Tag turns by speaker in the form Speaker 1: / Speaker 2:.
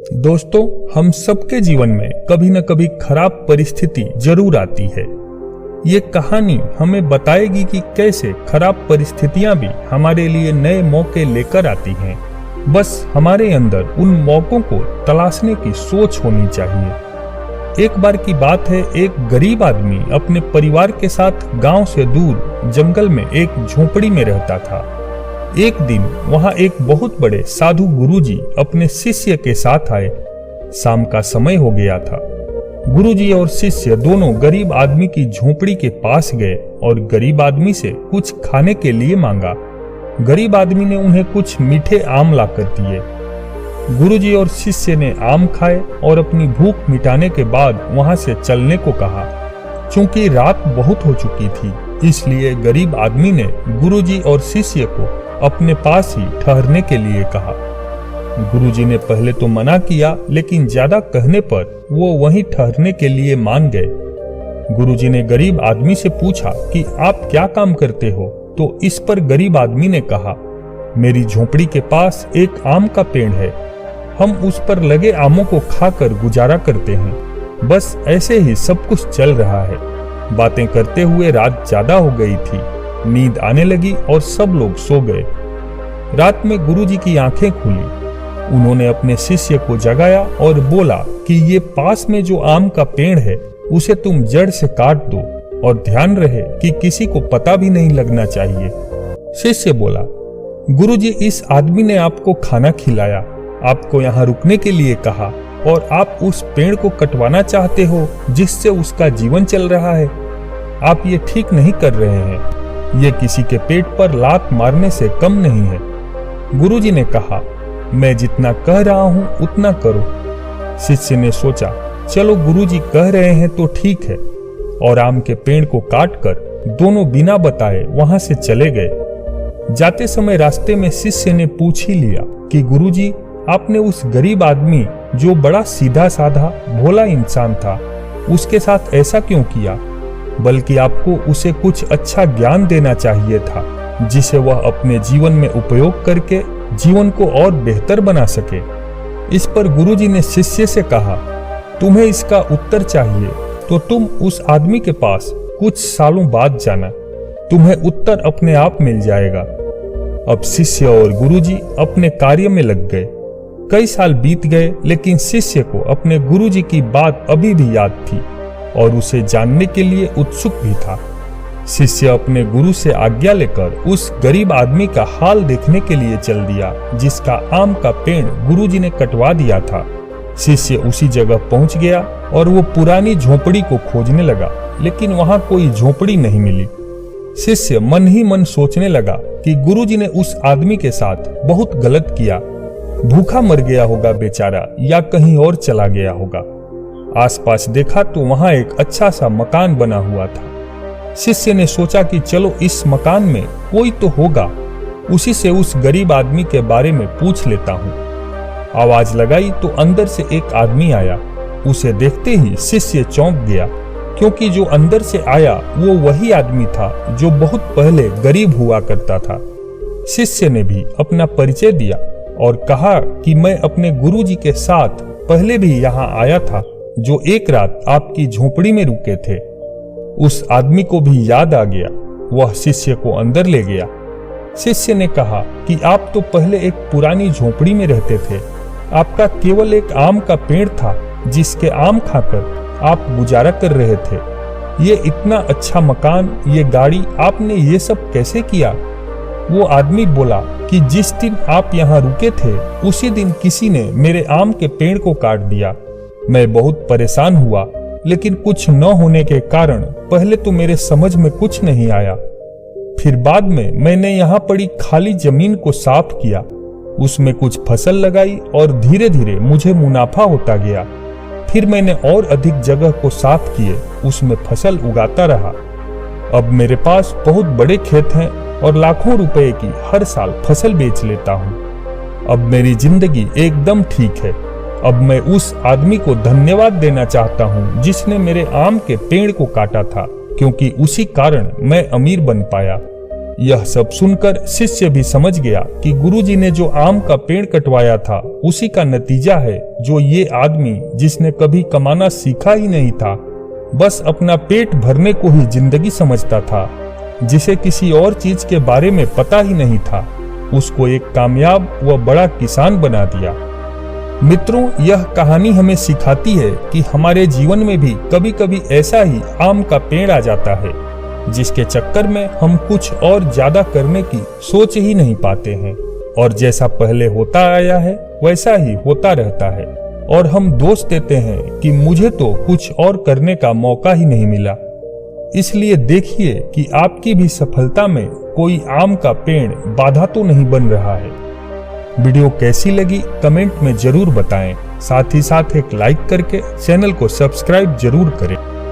Speaker 1: दोस्तों, हम सबके जीवन में कभी न कभी खराब परिस्थिति जरूर आती है। ये कहानी हमें बताएगी कि कैसे खराब परिस्थितियां भी हमारे लिए नए मौके लेकर आती हैं। बस हमारे अंदर उन मौकों को तलाशने की सोच होनी चाहिए। एक बार की बात है, एक गरीब आदमी अपने परिवार के साथ गांव से दूर जंगल में एक झोपड़ी में रहता था। एक दिन वहां एक बहुत बड़े साधु गुरुजी अपने शिष्य के साथ आए। शाम का समय हो गया था। गुरुजी और शिष्य दोनों गरीब आदमी की झोपड़ी के पास गए और गरीब आदमी से कुछ खाने के लिए मांगा। गरीब आदमी ने उन्हें कुछ मीठे आम लाकर दिए। गुरुजी और शिष्य ने आम खाए और अपनी भूख मिटाने के बाद वहां से चलने को कहा। चूंकि रात बहुत हो चुकी थी, इसलिए गरीब आदमी ने गुरुजी और शिष्य को अपने पास ही ठहरने के लिए कहा। गुरुजी ने पहले तो मना किया, लेकिन ज्यादा कहने पर वो वहीं ठहरने के लिए मान गए। गुरुजी ने गरीब आदमी से पूछा कि आप क्या काम करते हो? तो इस पर गरीब आदमी ने कहा, मेरी झोपड़ी के पास एक आम का पेड़ है। हम उस पर लगे आमों को खाकर गुजारा करते हैं। बस ऐसे ही सब कुछ चल रहा है। बातें करते हुए रात ज्यादा हो गई थी। नींद आने लगी और सब लोग सो गए। रात में गुरुजी की आंखें खुली। उन्होंने अपने शिष्य को जगाया और बोला कि ये पास में जो आम का पेड़ है, उसे तुम जड़ से काट दो और ध्यान रहे कि किसी को पता भी नहीं लगना चाहिए। शिष्य बोला, गुरुजी, इस आदमी ने आपको खाना खिलाया, आपको यहाँ रुकने के लिए कहा और आप उस पेड़ को कटवाना चाहते हो जिससे उसका जीवन चल रहा है। आप ये ठीक नहीं कर रहे हैं। ये किसी के पेट पर लात मारने से कम नहीं है। गुरुजी ने कहा, मैं जितना कह रहा हूं उतना करो। शिष्य ने सोचा, चलो गुरुजी कह रहे हैं तो ठीक है, और आम के पेड़ को काटकर दोनों बिना बताए वहां से चले गए। जाते समय रास्ते में शिष्य ने पूछ ही लिया कि गुरुजी, आपने उस गरीब आदमी जो बड़ा सीधा साधा भोला इंसान था, उसके साथ ऐसा क्यों किया? बल्कि आपको उसे कुछ अच्छा ज्ञान देना चाहिए था, जिसे वह अपने जीवन में उपयोग करके जीवन को और बेहतर बना सके। इस पर गुरुजी ने शिष्य से कहा, तुम्हें इसका उत्तर चाहिए तो तुम उस आदमी के पास कुछ सालों बाद जाना, तुम्हें उत्तर अपने आप मिल जाएगा। अब शिष्य और गुरुजी अपने कार्य में लग गए। कई साल बीत गए, लेकिन शिष्य को अपने गुरुजी की बात अभी भी याद थी और उसे जानने के लिए उत्सुक भी था। शिष्य अपने गुरु से आज्ञा लेकर उस गरीब आदमी का हाल देखने के लिए चल दिया, जिसका आम का पेड़ गुरुजी ने कटवा दिया था। शिष्य उसी जगह पहुंच गया और वो पुरानी झोपड़ी को खोजने लगा, लेकिन वहां कोई झोपड़ी नहीं मिली। शिष्य मन ही मन सोचने लगा कि गुरुजी ने उस आदमी के साथ बहुत गलत किया। भूखा मर गया होगा बेचारा, या कहीं और चला गया होगा। आसपास देखा तो वहां एक अच्छा सा मकान बना हुआ था। शिष्य ने सोचा कि चलो इस मकान में कोई तो होगा, उसी से उस गरीब आदमी के बारे में पूछ लेता हूँ। आवाज लगाई तो अंदर से एक आदमी आया। उसे देखते ही शिष्य चौंक गया, क्योंकि जो अंदर से आया वो वही आदमी था जो बहुत पहले गरीब हुआ करता था। शिष्य ने भी अपना परिचय दिया और कहा कि मैं अपने गुरुजी के साथ पहले भी यहाँ आया था, जो एक रात आपकी झोपड़ी में रुके थे। उस आदमी को भी याद आ गया। वह शिष्य को अंदर ले गया। शिष्य ने कहा कि आप तो पहले एक पुरानी झोपड़ी में रहते थे। आपका केवल एक आम का पेड़ था, जिसके आम खाकर आप गुजारा कर रहे थे। ये इतना अच्छा मकान, ये गाड़ी, आपने ये सब कैसे किया? वो आदमी बोला कि जिस दिन आप यहाँ रुके थे, उसी दिन किसी ने मेरे आम के पेड़ को काट दिया। मैं बहुत परेशान हुआ, लेकिन कुछ न होने के कारण पहले तो मेरे समझ में कुछ नहीं आया। फिर बाद में मैंने यहाँ पड़ी खाली जमीन को साफ किया, उसमें कुछ फसल लगाई और धीरे धीरे मुझे मुनाफा होता गया। फिर मैंने और अधिक जगह को साफ किए, उसमें फसल उगाता रहा। अब मेरे पास बहुत बड़े खेत हैं और लाखों रुपए की हर साल फसल बेच लेता हूँ। अब मेरी जिंदगी एकदम ठीक है। अब मैं उस आदमी को धन्यवाद देना चाहता हूँ जिसने मेरे आम के पेड़ को काटा था, क्योंकि उसी कारण मैं अमीर बन पाया। यह सब सुनकर शिष्य भी समझ गया कि गुरुजी ने जो आम का पेड़ कटवाया था उसी का नतीजा है जो ये आदमी, जिसने कभी कमाना सीखा ही नहीं था, बस अपना पेट भरने को ही जिंदगी समझता था, जिसे किसी और चीज के बारे में पता ही नहीं था, उसको एक कामयाब व बड़ा किसान बना दिया। मित्रों, यह कहानी हमें सिखाती है कि हमारे जीवन में भी कभी कभी ऐसा ही आम का पेड़ आ जाता है, जिसके चक्कर में हम कुछ और ज्यादा करने की सोच ही नहीं पाते हैं, और जैसा पहले होता आया है वैसा ही होता रहता है, और हम दोष देते हैं कि मुझे तो कुछ और करने का मौका ही नहीं मिला। इसलिए देखिए कि आपकी भी सफलता में कोई आम का पेड़ बाधा तो नहीं बन रहा है। वीडियो कैसी लगी कमेंट में जरूर बताएं, साथ ही साथ एक लाइक करके चैनल को सब्सक्राइब जरूर करें।